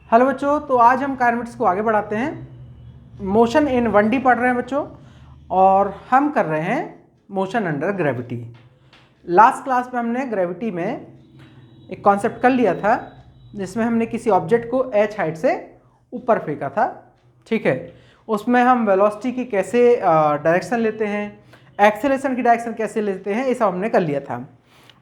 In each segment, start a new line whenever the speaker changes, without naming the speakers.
Hello बच्चों, तो आज हम काइनेमेटिक्स को आगे बढ़ाते हैं। मोशन इन 1D पढ़ रहे हैं बच्चों, और हम कर रहे हैं motion under gravity. Last class में हमने ग्रेविटी में एक कॉन्सेप्ट कर लिया था जिसमें हमने किसी ऑब्जेक्ट को h हाइट से ऊपर फेंका था। ठीक है, उसमें हम वेलोसिटी की कैसे डायरेक्शन लेते हैं, एक्सेलरेशन की डायरेक्शन कैसे लेते हैं, ये सब हमने कर लिया था।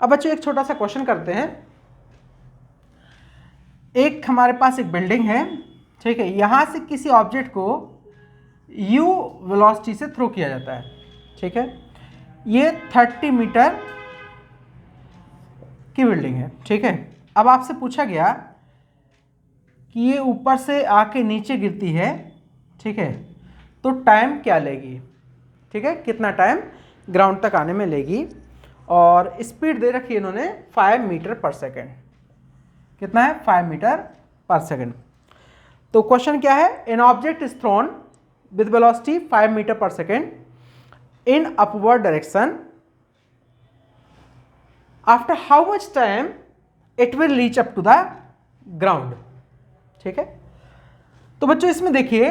अब बच्चों एक छोटा सा क्वेश्चन करते हैं। एक हमारे पास एक बिल्डिंग है, ठीक है, यहाँ से किसी ऑब्जेक्ट को u वेलोसिटी से थ्रो किया जाता है। ठीक है, ये 30 मीटर की बिल्डिंग है। ठीक है, अब आपसे पूछा गया कि ये ऊपर से आके नीचे गिरती है, ठीक है, तो टाइम क्या लेगी। ठीक है, कितना टाइम ग्राउंड तक आने में लेगी, और स्पीड दे रखी है इन्होंने 5 मीटर पर सेकेंड। कितना है? 5 मीटर पर सेकेंड। तो क्वेश्चन क्या है? An object is thrown with velocity 5 metre per second in upward direction, after how much time it will reach up to the ground. ठीक है, तो बच्चों इसमें देखिए,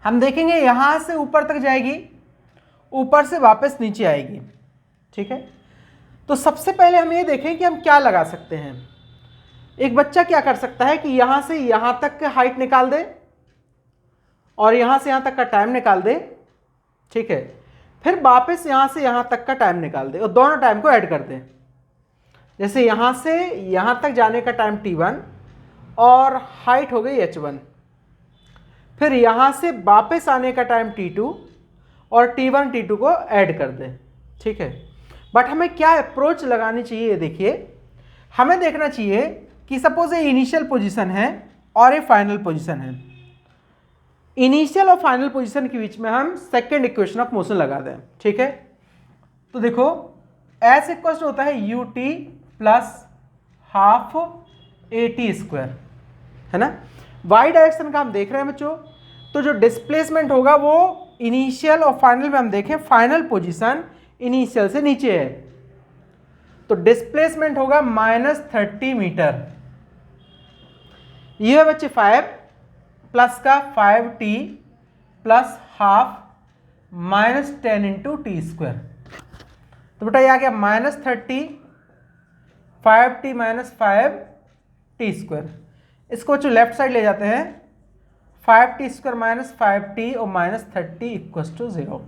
हम देखेंगे यहां से ऊपर तक जाएगी, ऊपर से वापस नीचे आएगी। ठीक है, तो सबसे पहले हम ये देखें कि हम क्या लगा सकते हैं। एक बच्चा क्या कर सकता है कि यहां से यहां तक की हाइट निकाल दे और यहां से यहां तक का टाइम निकाल दे। ठीक है, फिर वापस यहां से यहां तक का टाइम निकाल दे और दोनों टाइम को ऐड कर दे। जैसे यहां से यहां तक जाने का टाइम t1 और हाइट हो गई h1, फिर यहां से वापस आने का टाइम t2 और t1 t2 को ऐड कर दे। ठीक है, बट हमें क्या अप्रोच लगानी चाहिए, ये देखिए, हमें देखना चाहिए कि सपोज ये इनिशियल पोजीशन है और ये फाइनल पोजीशन है। इनिशियल और फाइनल पोजीशन के बीच में हम सेकंड इक्वेशन ऑफ मोशन लगा दें। ठीक है, तो देखो एस इक्वल होता है ut plus half at square, है ना। वाई डायरेक्शन का हम देख रहे हैं बच्चों, तो जो डिस्प्लेसमेंट होगा वो इनिशियल और फाइनल में हम देखें, फाइनल पोजीशन इनिशियल से नीचे है, तो डिस्प्लेसमेंट होगा -30 मीटर। ये है बच्चे 5 प्लस का 5t plus half -10 into T square. तो बेटा ये आ गया -30 5t माइनस 5t स्क्वायर। इसको बच्चों लेफ्ट साइड ले जाते हैं, 5t स्क्वायर माइनस 5t और -30 इक्वल्स टू 0।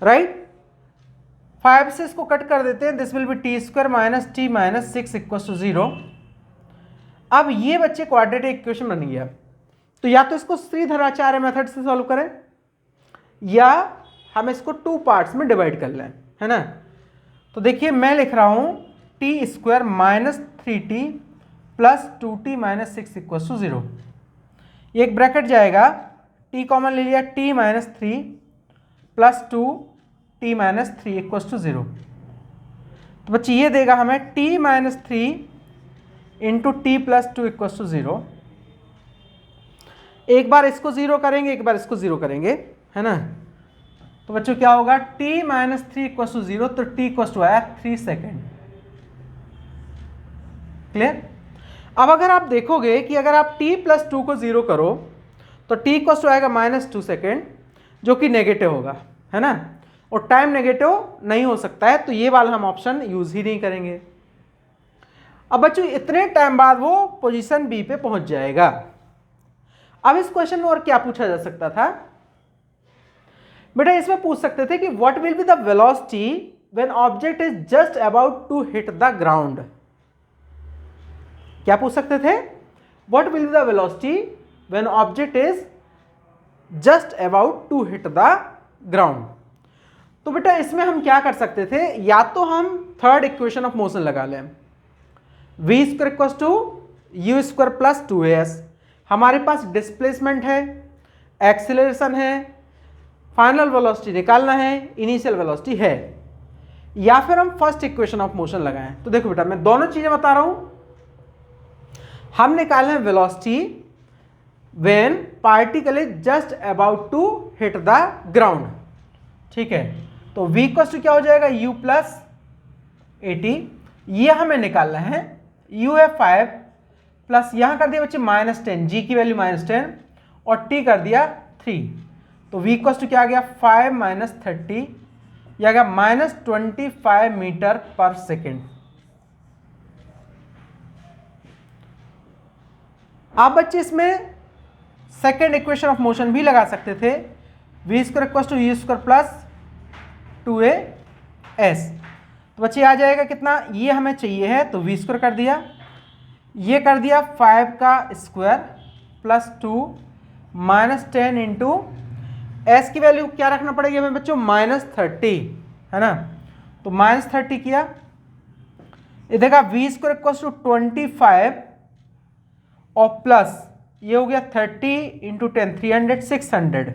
राइट, 5 से इसको कट कर देते हैं, this will be t square minus t minus 6 equals to 0। अब ये बच्चे क्वाड्रेटिक इक्वेशन बन गया। तो या तो इसको श्रीधराचार्य मेथड से सॉल्व करें, या हम इसको 2 पार्ट्स में डिवाइड कर लें, है ना। तो देखिए मैं लिख रहा हूं t square minus 3t plus 2t minus 6 equals to 0। ये एक ब्रैकेट जाएगा, t कॉमन ले लिया, t minus 3 plus 2t minus 3 equals to 0। तो बच्चे ये देगा हमें t minus 3 into t plus 2 equals to 0। एक बार इसको 0 करेंगे, एक बार इसको 0 करेंगे, है ना। तो बच्चों क्या होगा, t माइनस 3 इक्वल्स टू 0, तो t इक्वल्स टू आया 3 सेकेंड। क्लियर। अब अगर आप देखोगे कि अगर आप t प्लस 2 को 0 करो तो t इक्वल्स टू आएगा -2 सेकेंड, जो कि नेगेटिव होगा, है ना, और टाइम नेगेटिव नहीं हो सकता है, तो ये वाला हम ऑप्शन यूज ही नहीं करेंगे। अब बच्चों इतने टाइम बाद वो पोजीशन बी पे पहुंच जाएगा। अब इस क्वेश्चन में और क्या पूछा जा सकता था बेटा, इसमें पूछ सकते थे कि what will be the velocity when object is just about to hit the ground. क्या पूछ सकते थे? What will be the velocity when object is just about to hit the ground. तो बेटा इसमें हम क्या कर सकते थे, या तो हम थर्ड इक्वेशन ऑफ मोशन लगा लें, v square equals to u square plus 2as। हमारे पास डिस्प्लेसमेंट है, एक्सीलरेशन है, फाइनल वेलोसिटी निकालना है, इनिशियल वेलोसिटी है, या फिर हम फर्स्ट इक्वेशन ऑफ मोशन लगाएं। तो देखो बेटा मैं दोनों चीजें बता रहा हूं। हम निकालना है velocity when particle is just about to hit the ground. ठीक है, तो v इक्वल्स टू क्या हो जाएगा, u प्लस 80। ये हमें निकालना है, u है 5 प्लस यहाँ कर दिया बच्चे -10, जी की वैल्यू -10 और टी कर दिया 3, तो v इक्वल्स टू क्या आ गया 5 - 30, यह आ गया -25 मीटर पर सेकेंड। आप बच्चे इसमें सेकेंड इक्वेशन ऑफ मोशन भी लगा सकते थे, v square equals to u square plus 2as, तो बच्चे आ जाएगा कितना, ये हमें चाहिए है तो v स्क्वायर कर दिया, ये कर दिया 5 का स्क्वायर प्लस 2 -10 इंटू एस की वैल्यू क्या रखना पड़ेगी हमें बच्चों -30, है ना, तो -30 किया, इधर का v स्क्वायर इक्वल्स टू 25 और प्लस ये हो गया 30 इंटू 10 300 600,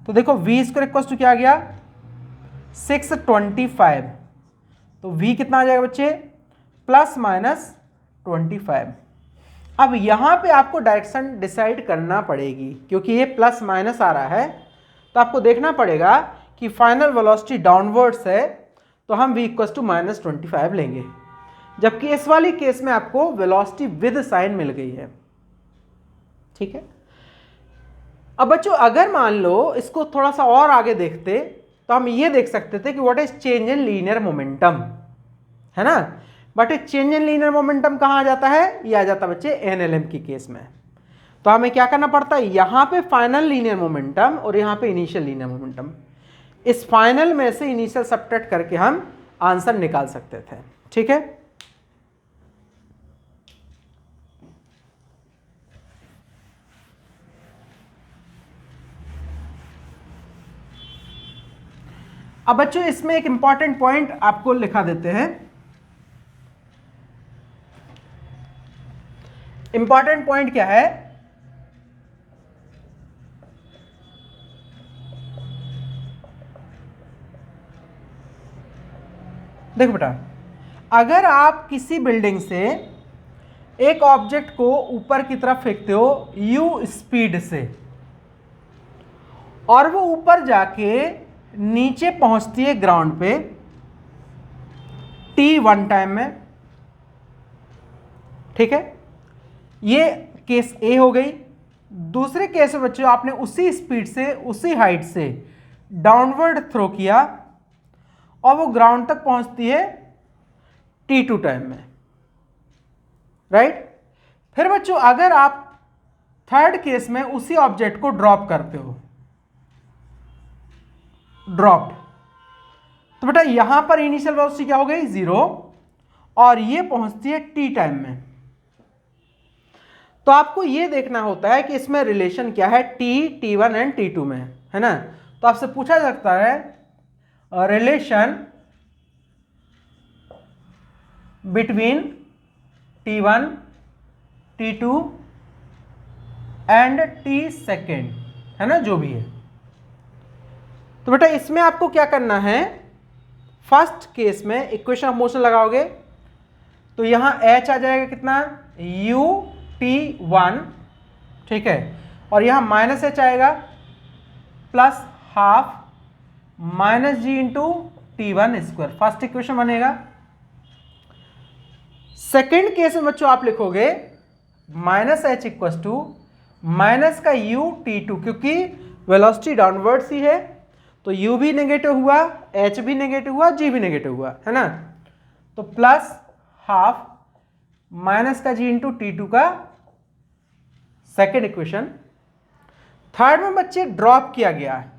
तो देखो v स्क्वायर इक्वल्स टू क्या आ गया 625, तो v कितना आ जाएगा बच्चे ±25। अब यहां पे आपको डायरेक्शन डिसाइड करना पड़ेगी, क्योंकि ये प्लस माइनस आ रहा है, तो आपको देखना पड़ेगा कि फाइनल वेलोसिटी डाउनवर्ड्स है तो हम v इक्वल्स टू -25 लेंगे, जबकि इस वाली केस में आपको वेलोसिटी विद साइन मिल गई है। ठीक है, अब बच्चों अगर मान लो इसको थोड़ा सा और आगे देखते तो हम ये देख सकते थे कि what is change in linear momentum, है ना, बट एक चेंज इन लीनियर मोमेंटम कहाँ आ जाता है, ये आ जाता है बच्चे NLM की केस में, तो हमें क्या करना पड़ता है, यहाँ पे फाइनल लीनियर मोमेंटम और यहाँ पे इनिशियल लीनियर मोमेंटम, इस फाइनल में से इनिशियल सब्ट्रैक्ट करके हम आंसर निकाल सकते थे। ठीक है, अब बच्चों इसमें एक इंपॉर्टेंट पॉइंट आपको लिखा देते हैं, इंपॉर्टेंट पॉइंट क्या है, देखो बेटा, अगर आप किसी बिल्डिंग से एक ऑब्जेक्ट को ऊपर की तरफ फेंकते हो u स्पीड से और वो ऊपर जाके नीचे पहुंचती है ग्राउंड पे t1 टाइम में, ठीक है, ये केस ए हो गई। दूसरे केस में बच्चों आपने उसी स्पीड से उसी हाइट से डाउनवर्ड थ्रो किया और वो ग्राउंड तक पहुंचती है t2 टाइम में, राइट। फिर बच्चों अगर आप थर्ड केस में उसी ऑब्जेक्ट को ड्रॉप करते हो, ड्रॉप्ड, तो बेटा यहां पर इनिशियल वेलोसिटी क्या हो गई 0 और ये पहुंचती है t टाइम में। तो आपको ये देखना होता है कि इसमें रिलेशन क्या है t1 एंड t2 में, है ना। तो आपसे पूछा जाता है relation between t1 t2 and t second, है ना, जो भी है। तो बेटा इसमें आपको क्या करना है, फर्स्ट केस में इक्वेशन ऑफ मोशन लगाओगे तो यहां h आ जाएगा कितना ut1, ठीक है, और यहां -h आएगा plus half -g into t1 square, first equation बनेगा। सेकेंड केस में बच्चों आप लिखोगे -h इक्वल्स टू माइनस का ut2, क्योंकि वेलोसिटी डाउनवर्ड्स ही है तो u भी नेगेटिव हुआ, h भी नेगेटिव हुआ, g भी नेगेटिव हुआ, है ना, तो प्लस हाफ माइनस का g इंटू t2 का सेकेंड इक्वेशन। थर्ड में बच्चे ड्रॉप किया गया है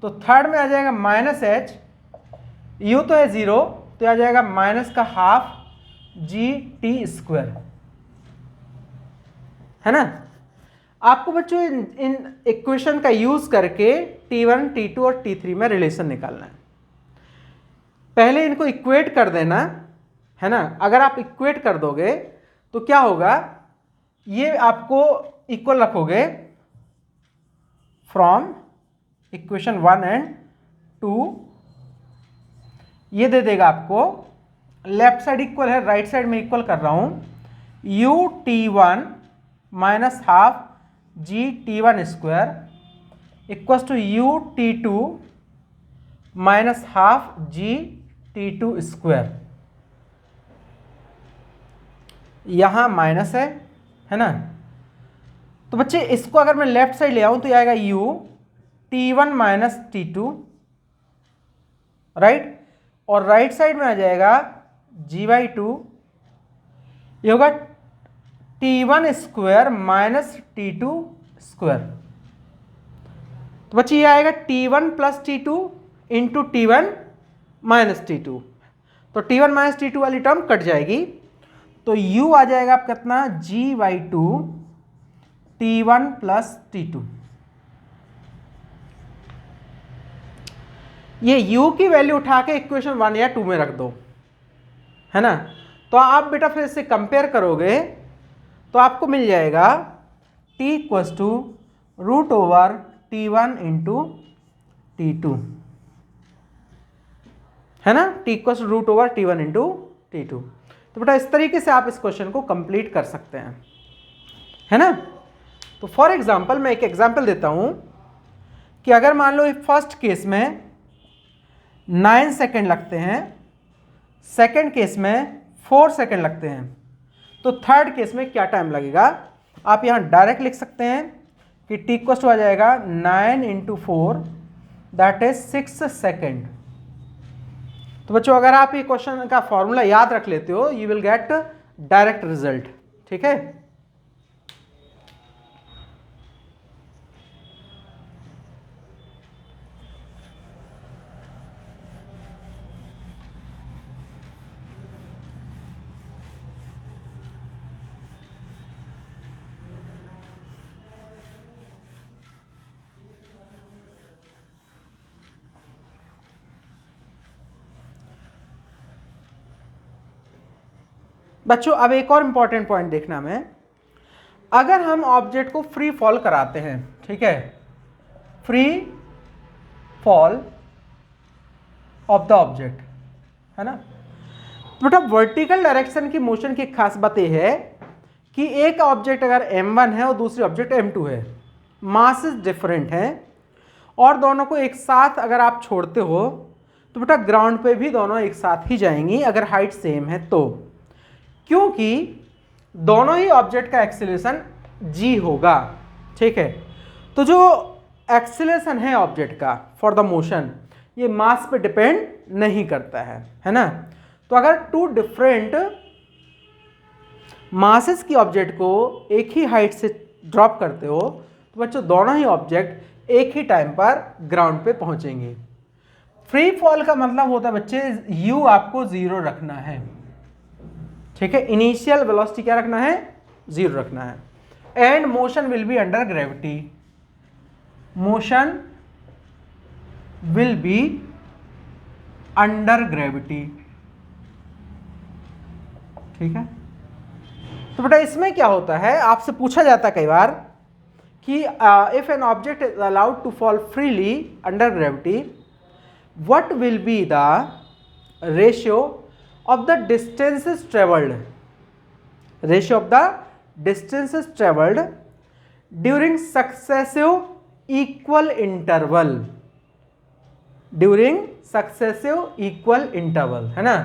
तो थर्ड में आ जाएगा -h, u तो है 0 तो आ जाएगा माइनस का हाफ g t स्क्वायर, है ना। आपको बच्चों इन इक्वेशन का यूज करके t1, t2 और t3 में रिलेशन निकालना है। पहले इनको इक्वेट कर देना, है ना। अगर आप इक्वेट कर दोगे तो क्या होगा, ये आपको इक्वल रखोगे फ्रॉम इक्वेशन 1 एंड 2, ये दे देगा आपको, लेफ्ट साइड इक्वल है, राइट साइड में इक्वल कर रहा हूं, ut1 minus half g t1 square equals to ut2 minus half g t2 square. यहाँ माइनस है ना। तो बच्चे इसको अगर मैं लेफ्ट साइड ले आऊँ तो ये आएगा u t1 minus t2, right, और राइट साइड में आ जाएगा g/2, ये होगा t1 square minus t2 square. तो बच्चे ये आएगा t1 plus t2 into t1 minus t2, तो t1 माइनस t2 वाली टर्म कट जाएगी, तो u आ जाएगा आपका कितना g/2 t1 प्लस t2। ये u की वैल्यू उठा के इक्वेशन 1 या 2 में रख दो, है ना। तो आप बेटा फिर इससे कंपेयर करोगे तो आपको मिल जाएगा t equals to root over t1 into t2, है ना, t equals to root over t1 into t2। तो बेटा इस तरीके से आप इस क्वेश्चन को कंप्लीट कर सकते हैं, है ना। तो फॉर एग्जांपल मैं एक एग्जांपल देता हूं कि अगर मान लो फर्स्ट केस में 9 सेकेंड लगते हैं, सेकेंड केस में 4 सेकेंड लगते हैं, तो थर्ड केस में क्या टाइम लगेगा। आप यहाँ डायरेक्ट लिख सकते हैं कि t इक्वल्स टू आ जाएगा 9 इंटू 4 दैट इज 6 सेकेंड। तो बच्चों अगर आप ये क्वेश्चन का फॉर्मूला याद रख लेते हो you will get direct result, ठीक है। बच्चों अब एक और इंपॉर्टेंट पॉइंट देखना में, अगर हम ऑब्जेक्ट को फ्री फॉल कराते हैं, ठीक है, free fall of the object, है ना। तो बेटा वर्टिकल डायरेक्शन की मोशन की खास बात यह है कि एक ऑब्जेक्ट अगर m1 है और दूसरी ऑब्जेक्ट m2 है, मासेस डिफरेंट हैं और दोनों को एक साथ अगर आप छोड़ते हो तो बेटा ग्राउंड पे भी दोनों एक साथ ही जाएंगी अगर हाइट सेम है तो, क्योंकि दोनों ही ऑब्जेक्ट का एक्सीलरेशन g होगा, ठीक है। तो जो एक्सीलरेशन है ऑब्जेक्ट का फॉर द मोशन ये मास पे डिपेंड नहीं करता है ना। तो अगर टू डिफरेंट मासेस की ऑब्जेक्ट को एक ही हाइट से ड्रॉप करते हो तो बच्चों दोनों ही ऑब्जेक्ट एक ही टाइम पर ग्राउंड पे पहुंचेंगे। फ्री फॉल का मतलब होता है बच्चे u आपको 0 रखना है, ठीक है, इनिशियल वेलोसिटी क्या रखना है 0 रखना है, and motion will be under gravity, motion will be under gravity, ठीक है। तो बेटा इसमें क्या होता है आपसे पूछा जाता है कई बार कि if an object is allowed to fall freely under gravity what will be the ratio of the distances traveled, ratio of the distances traveled during successive equal interval, during successive equal interval, है ना।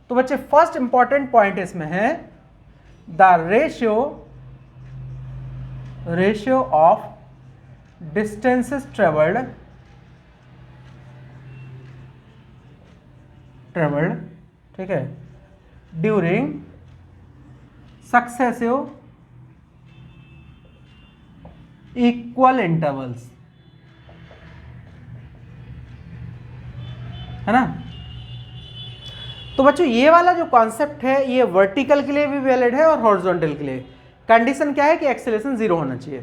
तो बच्चे first important point इसमें है the ratio of distances travelled ठीक है during successive equal intervals, है ना। तो बच्चों ये वाला जो कॉन्सेप्ट है ये वर्टिकल के लिए भी वैलिड है और हॉरिजॉन्टल के लिए। कंडीशन क्या है कि एक्सेलरेशन 0 होना चाहिए।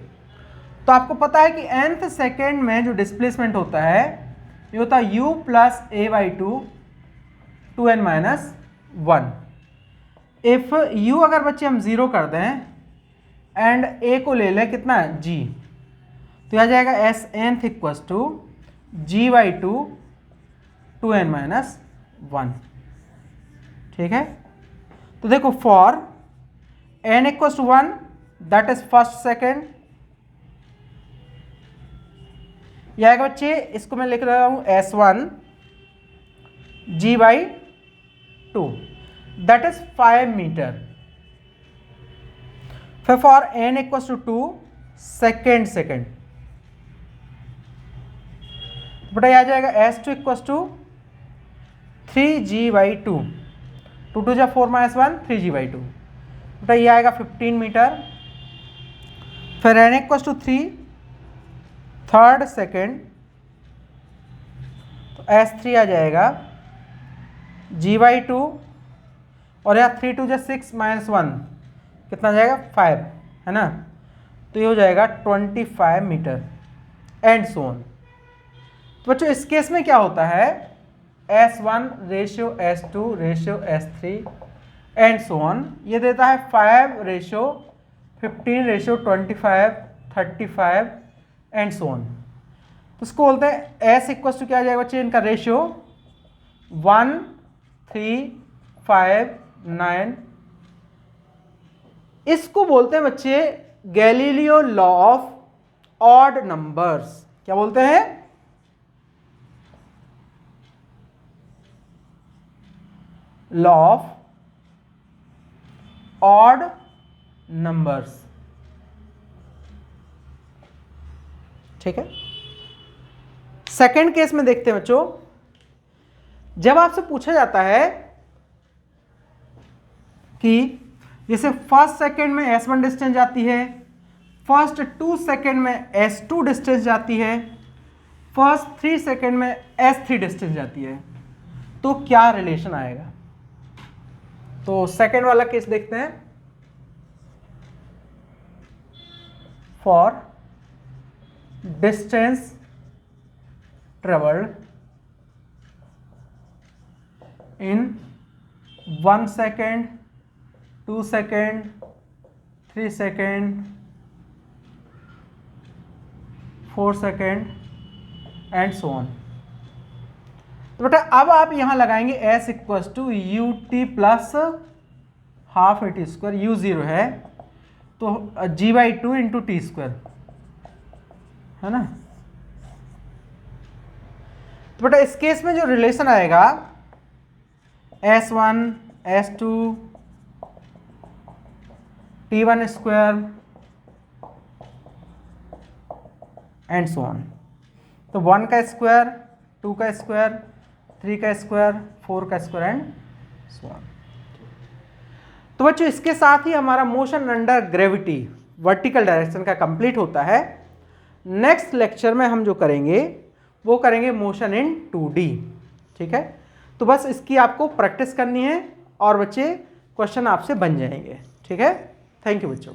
तो आपको पता है कि nth सेकेंड में जो डिस्प्लेसमेंट होता है ये होता है u plus a/2 2n minus 1। If u अगर बच्चे हम 0 कर दें एंड a को ले लें कितना g, तो आ जाएगा s nth equals to g/2 2n minus 1, ठीक है। तो देखो for n equals to 1 that is first second, यह आएगा बच्चे, इसको मैं लिख रहा हूं s1 g/2 that is 5 metre, फिर for n equals to 2 second बेटा ये आ जाएगा s2 इक्वल्स टू 3g/2, 2 2 जा 4 - 1 3g/2 बेटा ये आएगा 15 मीटर। फिर n equals to 3 third second, तो s3 आ जाएगा g/2 और यहाँ 3 2 जा 6 - 1 कितना जाएगा 5 है ना, तो ये हो जाएगा 25 मीटर एंड सो ऑन। तो बच्चों इस केस में क्या होता है S1 ratio S2 ratio S3 and so on, ये देता है 5 ratio 15 ratio 25 35 and so on. तो इसको बोलते हैं S इक्वल्स टू क्या आ जाएगा बच्चे इनका रेशियो 1 3 5 9। इसको बोलते हैं बच्चे Galileo law of odd numbers. क्या बोलते हैं? Law of odd numbers. ठीक है, सेकेंड केस में देखते हैं बच्चों, जब आपसे पूछा जाता है कि जैसे फर्स्ट सेकेंड में S1 डिस्टेंस जाती है, फर्स्ट 2 सेकेंड में S2 डिस्टेंस जाती है, फर्स्ट 3 सेकेंड में S3 डिस्टेंस जाती है, तो क्या रिलेशन आएगा? तो सेकेंड वाला केस देखते हैं। For distance travelled in 1 second 2 second 3 second 4 second and so on. तो बेटा अब आप यहां लगाएंगे s equals to u t plus half a t square, u 0 है तो g/2 इंटू टी स्क्वायर है ना। तो बेटा इस केस में जो रिलेशन आएगा S1 S2 T1 square and so on. तो 1 का स्क्वायर 2 का स्क्वायर 3 का स्क्वायर 4 का स्क्वायर एंड सो ऑन। तो बच्चों इसके साथ ही हमारा motion under gravity vertical direction का कंप्लीट होता है। नेक्स्ट लेक्चर में हम जो करेंगे वो करेंगे मोशन इन 2D। ठीक है, तो बस इसकी आपको प्रैक्टिस करनी है और बच्चे क्वेश्चन आपसे बन जाएंगे। ठीक है, थैंक यू बच्चों।